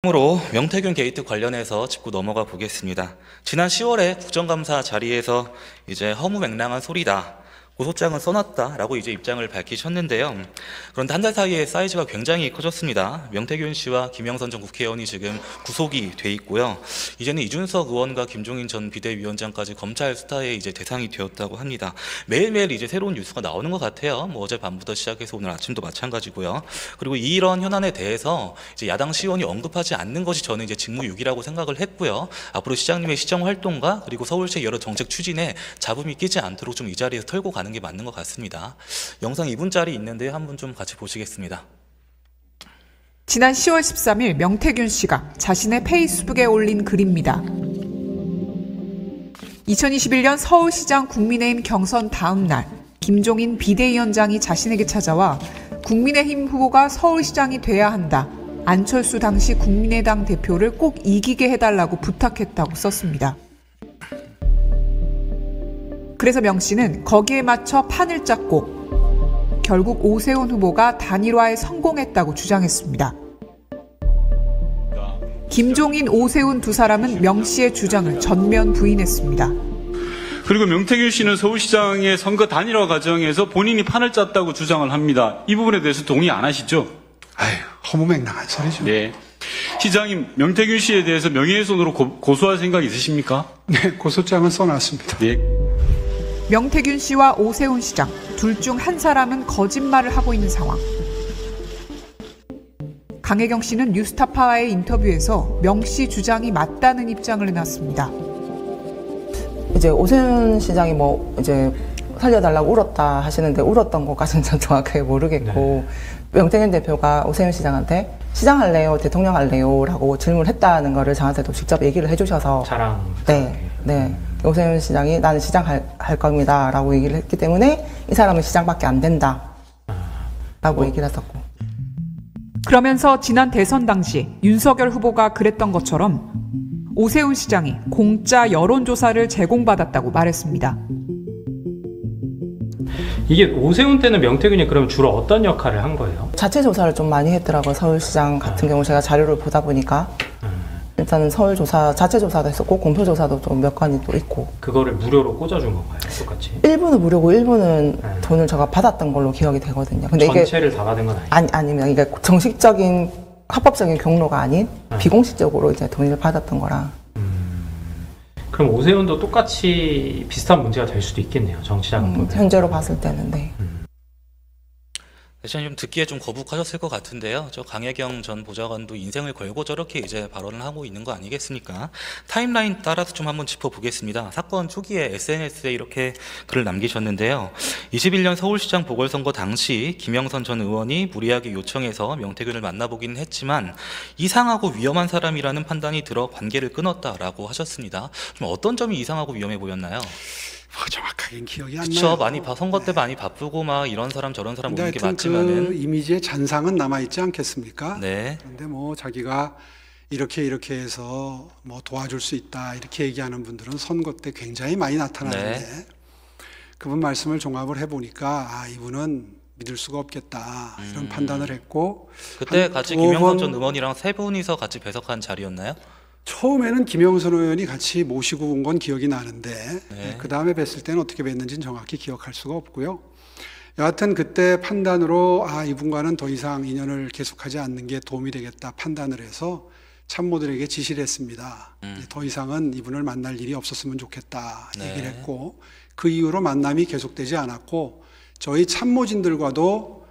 으로 명태균 게이트 관련해서 짚고 넘어가 보겠습니다. 지난 10월에 국정감사 자리에서 이제 허무맹랑한 소리다, 고소장은 써놨다라고 이제 입장을 밝히셨는데요. 그런데 한 달 사이에 사이즈가 굉장히 커졌습니다. 명태균 씨와 김영선 전 국회의원이 지금 구속이 돼 있고요. 이제는 이준석 의원과 김종인 전 비대위원장까지 검찰 수사의 이제 대상이 되었다고 합니다. 매일매일 이제 새로운 뉴스가 나오는 것 같아요. 뭐 어제 밤부터 시작해서 오늘 아침도 마찬가지고요. 그리고 이런 현안에 대해서 이제 야당 시의원이 언급하지 않는 것이 저는 이제 직무유기라고 생각을 했고요. 앞으로 시장님의 시정 활동과 그리고 서울시의 여러 정책 추진에 잡음이 끼지 않도록 좀 이 자리에서 털고 가는 게 맞는 것 같습니다. 영상 2분짜리 있는데 한번 좀 같이 보시겠습니다. 지난 10월 13일 명태균 씨가 자신의 페이스북에 올린 글입니다. 2021년 서울시장 국민의힘 경선 다음 날 김종인 비대위원장이 자신에게 찾아와 국민의힘 후보가 서울시장이 돼야 한다. 안철수 당시 국민의당 대표를 꼭 이기게 해달라고 부탁했다고 썼습니다. 그래서 명 씨는 거기에 맞춰 판을 짰고 결국 오세훈 후보가 단일화에 성공했다고 주장했습니다. 김종인, 오세훈 두 사람은 명 씨의 주장을 전면 부인했습니다. 그리고 명태균 씨는 서울시장의 선거 단일화 과정에서 본인이 판을 짰다고 주장을 합니다. 이 부분에 대해서 동의 안 하시죠? 아유, 허무맹랑한 소리죠. 네. 시장님, 명태균 씨에 대해서 명예훼손으로 고소할 생각 있으십니까? 네, 고소장은 써놨습니다. 네. 명태균 씨와 오세훈 시장 둘 중 한 사람은 거짓말을 하고 있는 상황. 강혜경 씨는 뉴스타파와의 인터뷰에서 명 씨 주장이 맞다는 입장을 내놨습니다. 이제 오세훈 시장이 뭐 이제 살려달라고 울었다 하시는데 울었던 것까지는 전 정확하게 모르겠고, 네. 명태균 대표가 오세훈 시장한테 시장 할래요, 대통령 할래요? 라고 질문을 했다는 거를 저한테도 직접 얘기를 해주셔서 자랑. 네. 오세훈 시장이 나는 시장 할 겁니다 라고 얘기를 했기 때문에 이 사람은 시장밖에 안 된다 라고 얘기를 했었고. 그러면서 지난 대선 당시 윤석열 후보가 그랬던 것처럼 오세훈 시장이 공짜 여론조사를 제공받았다고 말했습니다. 이게 오세훈 때는 명태균이 그럼 주로 어떤 역할을 한 거예요? 자체 조사를 좀 많이 했더라고요. 서울시장 같은 경우 제가 자료를 보다 보니까 일단은 서울조사, 자체 조사도 했었고 공표조사도 좀 몇 건이 또 있고. 그거를 무료로 꽂아준 건가요? 똑같이? 일부는 무료고 일부는 돈을 제가 받았던 걸로 기억이 되거든요. 근데 전체를 이게 다 받은 건 아니에요? 아닙니다. 이게 정식적인 합법적인 경로가 아닌 비공식적으로 이제 돈을 받았던 거라. 그럼 오세훈도 똑같이 비슷한 문제가 될 수도 있겠네요. 정치자금. 현재로 봤을 때는 네. 대신 좀 듣기에 좀 거북하셨을 것 같은데요. 저 강혜경 전 보좌관도 인생을 걸고 저렇게 이제 발언을 하고 있는 거 아니겠습니까? 타임라인 따라서 좀 한번 짚어보겠습니다. 사건 초기에 SNS에 이렇게 글을 남기셨는데요. 21년 서울시장 보궐선거 당시 김영선 전 의원이 무리하게 요청해서 명태균을 만나보긴 했지만 이상하고 위험한 사람이라는 판단이 들어 관계를 끊었다라고 하셨습니다. 좀 어떤 점이 이상하고 위험해 보였나요? 정확하게는 기억이 안 그쵸, 나요. 많이 선거 때 많이 바쁘고 막 이런 사람 저런 사람 오는 게 그 맞지만은 이미지의 잔상은 남아있지 않겠습니까? 네. 그런데 뭐 자기가 이렇게 해서 뭐 도와줄 수 있다 이렇게 얘기하는 분들은 선거 때 굉장히 많이 나타나는데 네. 그분 말씀을 종합을 해보니까 이분은 믿을 수가 없겠다 이런 판단을 했고, 그때 같이 김영선 전 의원이랑 세 분이서 같이 배석한 자리였나요? 처음에는 김영선 의원이 같이 모시고 온 건 기억이 나는데 네. 그 다음에 뵀을 때는 어떻게 뵀는지는 정확히 기억할 수가 없고요. 여하튼 그때 판단으로 이분과는 더 이상 인연을 계속하지 않는 게 도움이 되겠다 판단을 해서 참모들에게 지시를 했습니다. 더 이상은 이분을 만날 일이 없었으면 좋겠다 얘기를 했고, 그 이후로 만남이 계속되지 않았고 저희 참모진들과도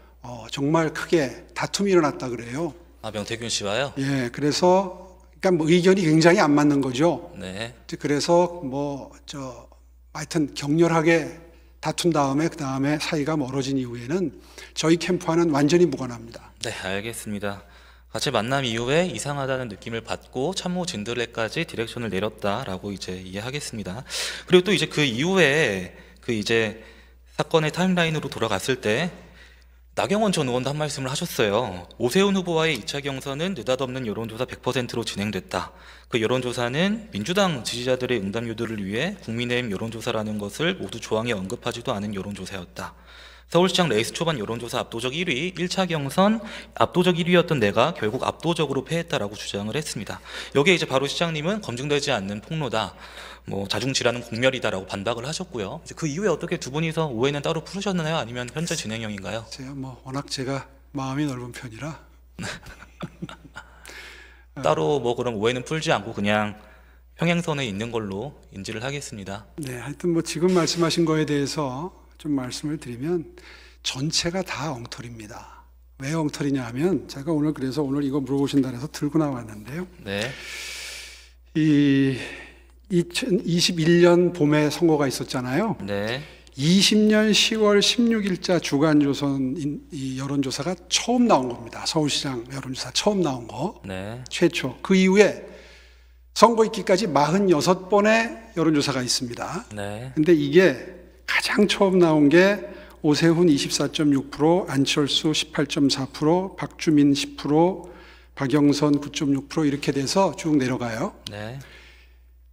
정말 크게 다툼이 일어났다 그래요. 명태균 씨와요? 예, 그래서 그러니까 뭐 의견이 굉장히 안 맞는 거죠. 네. 그래서 하여튼 격렬하게 다툰 다음에 그 다음에 사이가 멀어진 이후에는 저희 캠프와는 완전히 무관합니다. 네, 알겠습니다. 같이 만남 이후에 이상하다는 느낌을 받고 참모진들에까지 디렉션을 내렸다라고 이제 이해하겠습니다. 그리고 또 이제 그 이후에 그 이제 사건의 타임라인으로 돌아갔을 때 나경원 전 의원도 한 말씀을 하셨어요. 오세훈 후보와의 2차 경선은 느닷없는 여론조사 100%로 진행됐다. 그 여론조사는 민주당 지지자들의 응답 유도를 위해 국민의힘 여론조사라는 것을 모두 조항에 언급하지도 않은 여론조사였다. 서울시장 레이스 초반 여론조사 압도적 1위, 1차 경선 압도적 1위였던 내가 결국 압도적으로 패했다라고 주장을 했습니다. 여기에 이제 바로 시장님은 검증되지 않는 폭로다, 뭐 자중질환은 공멸이다라고 반박을 하셨고요. 이제 그 이후에 어떻게 두 분이서 오해는 따로 풀으셨나요? 아니면 현재 진행형인가요? 제가 뭐 워낙 제가 마음이 넓은 편이라 따로 뭐 그런 오해는 풀지 않고 그냥 평행선에 있는 걸로 인지를 하겠습니다. 네, 하여튼 뭐 지금 말씀하신 거에 대해서 좀 말씀을 드리면 전체가 다 엉터리입니다. 왜 엉터리냐 하면 제가 그래서 오늘 이거 물어보신다 해서 들고 나왔는데요. 네. 이 2021년 봄에 선거가 있었잖아요. 네. 20년 10월 16일자 주간조선 이 여론조사가 처음 나온 겁니다. 서울시장 여론조사 처음 나온 거. 네. 최초. 그 이후에 선거 있기까지 46번의 여론조사가 있습니다. 네. 근데 이게 가장 처음 나온 게 오세훈 24.6%, 안철수 18.4%, 박주민 10%, 박영선 9.6% 이렇게 돼서 쭉 내려가요. 네.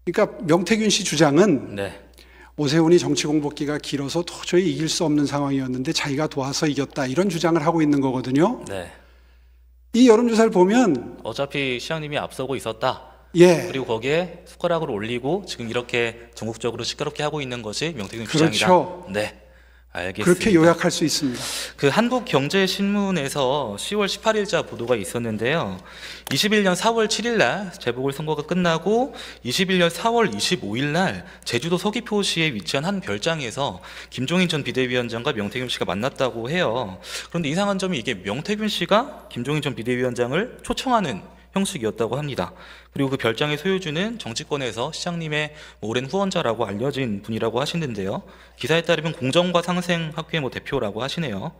그러니까 명태균 씨 주장은 네. 오세훈이 정치 공복기가 길어서 도저히 이길 수 없는 상황이었는데 자기가 도와서 이겼다 이런 주장을 하고 있는 거거든요. 네. 이 여론조사를 보면 어차피 시장님이 앞서고 있었다. 예, 그리고 거기에 숟가락을 올리고 지금 이렇게 전국적으로 시끄럽게 하고 있는 것이 명태균 그렇죠. 주장이다. 네. 알겠습니다. 그렇게 요약할 수 있습니다. 그 한국경제신문에서 10월 18일자 보도가 있었는데요. 21년 4월 7일 날 재보궐선거가 끝나고 21년 4월 25일 날 제주도 서귀포시에 위치한 한 별장에서 김종인 전 비대위원장과 명태균 씨가 만났다고 해요. 그런데 이상한 점이 이게 명태균 씨가 김종인 전 비대위원장을 초청하는 형식이었다고 합니다. 그리고 그 별장의 소유주는 정치권에서 시장님의 오랜 후원자라고 알려진 분이라고 하시는데요. 기사에 따르면 공정과 상생 학회 대표라고 하시네요.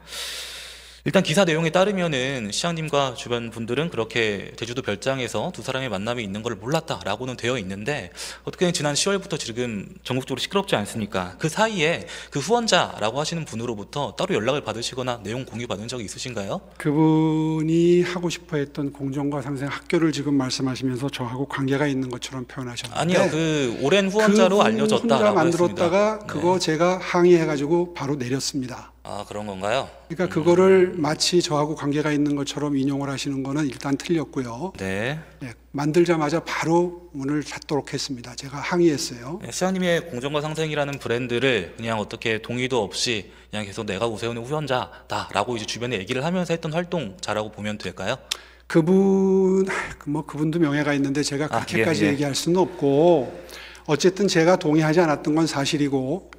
일단 기사 내용에 따르면은 시장님과 주변 분들은 그렇게 제주도 별장에서 두 사람의 만남이 있는 걸 몰랐다라고는 되어 있는데 어떻게 지난 10월부터 지금 전국적으로 시끄럽지 않습니까? 그 사이에 그 후원자라고 하시는 분으로부터 따로 연락을 받으시거나 내용 공유 받은 적이 있으신가요? 그분이 하고 싶어 했던 공정과 상생 학교를 지금 말씀하시면서 저하고 관계가 있는 것처럼 표현하셨는데 아니요, 그 오랜 후원자로 그분 알려졌다라고 혼자 만들었다가 했습니다. 그거 네. 제가 항의해가지고 바로 내렸습니다. 아, 그런 건가요? 그러니까 그거를 마치 저하고 관계가 있는 것처럼 인용을 하시는 거는 일단 틀렸고요. 네. 예, 만들자마자 바로 문을 닫도록 했습니다. 제가 항의했어요. 네, 시장님의 공정과 상생이라는 브랜드를 그냥 어떻게 동의도 없이 그냥 계속 내가 오세훈의 후원자다라고 이제 주변에 얘기를 하면서 했던 활동자라고 보면 될까요? 그분도 명예가 있는데 제가 그렇게까지 예. 얘기할 수는 없고 어쨌든 제가 동의하지 않았던 건 사실이고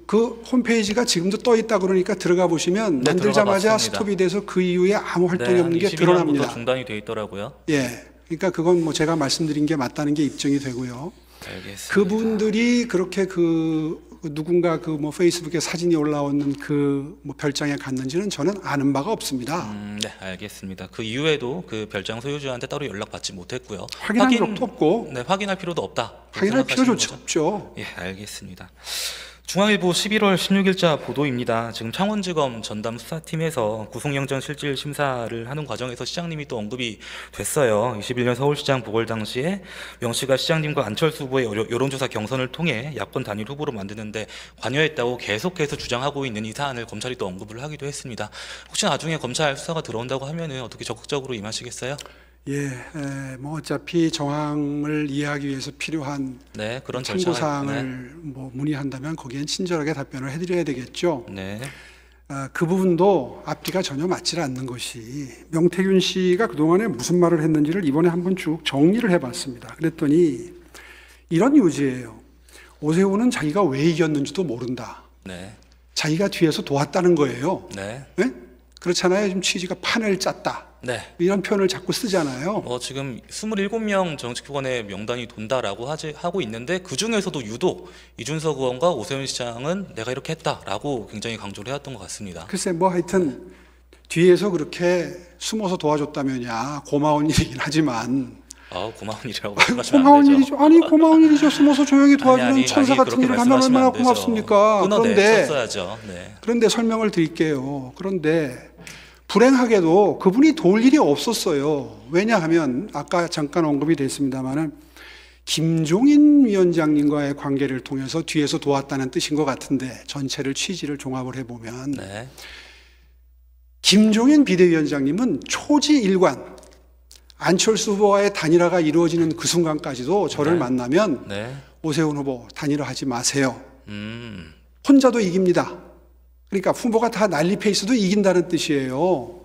그 홈페이지가 지금도 떠 있다 그러니까 들어가 보시면 네, 만들자마자 들어가 봤습니다. 스톱이 돼서 그 이후에 아무 활동이 네, 없는 게 22년부터 드러납니다. 중단이 돼 있더라고요. 예, 그러니까 그건 뭐 제가 말씀드린 게 맞다는 게 입증이 되고요. 알겠습니다. 그분들이 그렇게 누군가 페이스북에 사진이 올라오는 별장에 갔는지는 저는 아는 바가 없습니다. 네, 알겠습니다. 그 이후에도 그 별장 소유주한테 따로 연락받지 못했고요. 확인한 적도 없고 네, 확인할 필요도 없다. 확인할 생각하시는 필요조차 거죠? 없죠. 예, 알겠습니다. 중앙일보 11월 16일자 보도입니다. 지금 창원지검 전담 수사팀에서 구속영장 실질 심사를 하는 과정에서 시장님이 또 언급이 됐어요. 21년 서울시장 보궐 당시에 명 씨가 시장님과 안철수 후보의 여론조사 경선을 통해 야권 단일 후보로 만드는데 관여했다고 계속해서 주장하고 있는 이 사안을 검찰이 또 언급을 하기도 했습니다. 혹시 나중에 검찰 수사가 들어온다고 하면은 어떻게 적극적으로 임하시겠어요? 예, 어차피 정황을 이해하기 위해서 필요한 네, 그런 참고사항을 문의한다면 거기엔 친절하게 답변을 해드려야 되겠죠. 네. 그 부분도 앞뒤가 전혀 맞지 않는 것이 명태균 씨가 그동안에 무슨 말을 했는지를 이번에 한번 쭉 정리를 해봤습니다. 그랬더니 이런 요지예요. 오세훈은 자기가 왜 이겼는지도 모른다. 네. 자기가 뒤에서 도왔다는 거예요. 네. 네? 그렇잖아요. 지금 취지가 판을 짰다. 네. 이런 표현을 자꾸 쓰잖아요. 지금 27명 정치권의 명단이 돈다라고 하고 있는데 그 중에서도 유독 이준석 의원과 오세훈 시장은 내가 이렇게 했다라고 굉장히 강조를 해왔던 것 같습니다. 글쎄 하여튼 뒤에서 그렇게 숨어서 도와줬다면야 고마운 일이긴 하지만 고마운 일이라고 말씀하시면 안 고마운 되죠. 일이죠. 아니 고마운 일이죠. 숨어서 조용히 도와주는 아니, 천사 같은 그렇게 일을 하면 말씀하시면 얼마나 안 되죠. 고맙습니까? 끊어내셨어야죠. 네. 그런데 설명을 드릴게요. 그런데 불행하게도 그분이 도울 일이 없었어요. 왜냐하면 아까 잠깐 언급이 됐습니다마는 김종인 위원장님과의 관계를 통해서 뒤에서 도왔다는 뜻인 것 같은데 전체를 취지를 종합을 해보면 네. 김종인 비대위원장님은 초지일관 안철수 후보와의 단일화가 이루어지는 그 순간까지도 저를 네. 만나면 네. 오세훈 후보 단일화하지 마세요. 음. 혼자도 이깁니다. 그러니까 후보가 다 난립해 있어도 이긴다는 뜻이에요.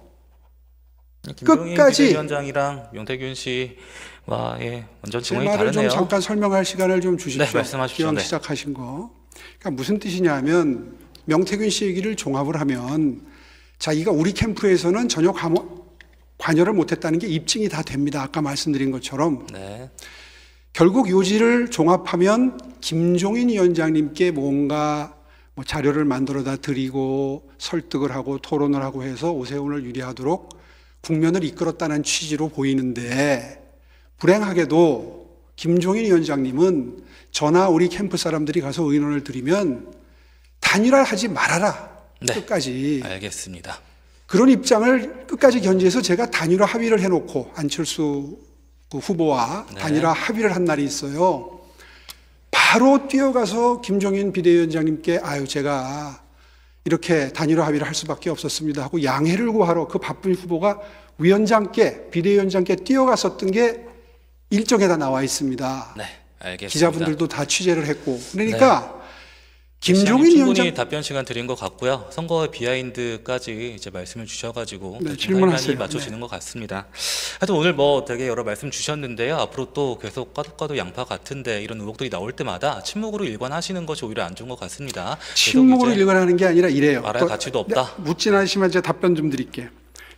김종인 끝까지 비대위원장이랑 명태균 씨와 완전 제 정황이 말을 다르네요. 좀 잠깐 설명할 시간을 좀 주십시오. 네, 말씀하십시오. 기왕 네. 시작하신 거. 그러니까 무슨 뜻이냐면 명태균 씨 얘기를 종합을 하면 자기가 우리 캠프에서는 전혀 관여를 못했다는 게 입증이 다 됩니다. 아까 말씀드린 것처럼 네. 결국 요지를 종합하면 김종인 위원장님께 뭔가 뭐 자료를 만들어다 드리고 설득을 하고 토론을 하고 해서 오세훈을 유리하도록 국면을 이끌었다는 취지로 보이는데 불행하게도 김종인 위원장님은 저나 우리 캠프 사람들이 가서 의논을 드리면 단일화를 하지 말아라. 네. 끝까지. 알겠습니다. 그런 입장을 끝까지 견지해서 제가 단일화 합의를 해놓고 안철수 그 후보와 네. 단일화 합의를 한 날이 있어요. 바로 뛰어가서 김종인 비대위원장님께 아유 제가 이렇게 단일화 합의를 할 수밖에 없었습니다 하고 양해를 구하러 그 바쁜 후보가 위원장께 비대위원장께 뛰어갔었던 게 일정에다 나와 있습니다. 네. 알겠습니다. 기자분들도 다 취재를 했고 그러니까 김종인 충분히 위원장 답변 시간 드린 것 같고요. 선거의 비하인드까지 이제 말씀을 주셔가지고 네, 좀 질문하세요. 타이밍이 맞춰지는 것 같습니다. 하여튼 오늘 뭐 되게 여러 말씀 주셨는데요. 앞으로 또 계속 까도 양파 같은데 이런 의혹들이 나올 때마다 침묵으로 일관하시는 것이 오히려 안 좋은 것 같습니다. 침묵으로 이제 일관하는 게 아니라 이래요. 말할 가치도 없다. 묻진 않으시면 제가 답변 좀 드릴게요.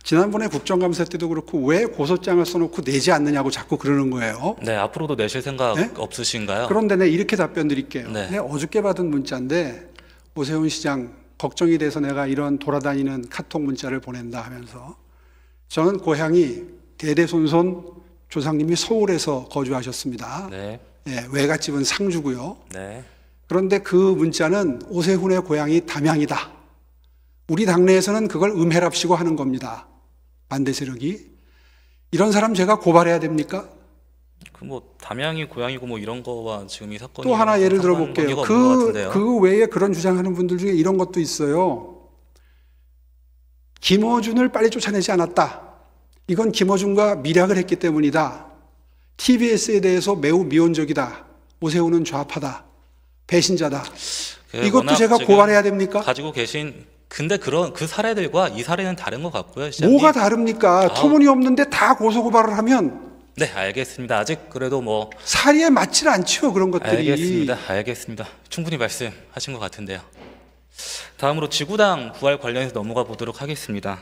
지난번에 국정감사 때도 그렇고 왜 고소장을 써놓고 내지 않느냐고 자꾸 그러는 거예요. 네, 앞으로도 내실 생각 네? 없으신가요? 그런데 내가 이렇게 답변 드릴게요. 네. 내가 어저께 받은 문자인데 오세훈 시장 걱정이 돼서 내가 이런 돌아다니는 카톡 문자를 보낸다 하면서 저는 고향이 대대손손 조상님이 서울에서 거주하셨습니다. 네, 예, 외갓집은 상주고요. 네, 그런데 그 문자는 오세훈의 고향이 담양이다. 우리 당내에서는 그걸 음해랍시고 하는 겁니다. 반대 세력이. 이런 사람 제가 고발해야 됩니까? 그 뭐 담양이 고향이고 뭐 이런 거와 지금 이 사건이 또 하나 예를 상관 들어볼게요. 관계가 없는 것 같은데요. 그 외에 그런 주장하는 분들 중에 이런 것도 있어요. 김어준을 빨리 쫓아내지 않았다. 이건 김어준과 밀약을 했기 때문이다. TBS에 대해서 매우 미온적이다. 오세훈은 좌파다. 배신자다. 이것도 워낙 제가 지금 고발해야 됩니까? 가지고 계신 근데 그런 그 사례들과 이 사례는 다른 것 같고요. 뭐가 다릅니까? 아우. 터무니없는데 다 고소고발을 하면 네, 알겠습니다. 아직 그래도 뭐 사리에 맞질 않죠. 그런 것들이. 알겠습니다. 충분히 말씀하신 것 같은데요. 다음으로 지구당 부활 관련해서 넘어가 보도록 하겠습니다.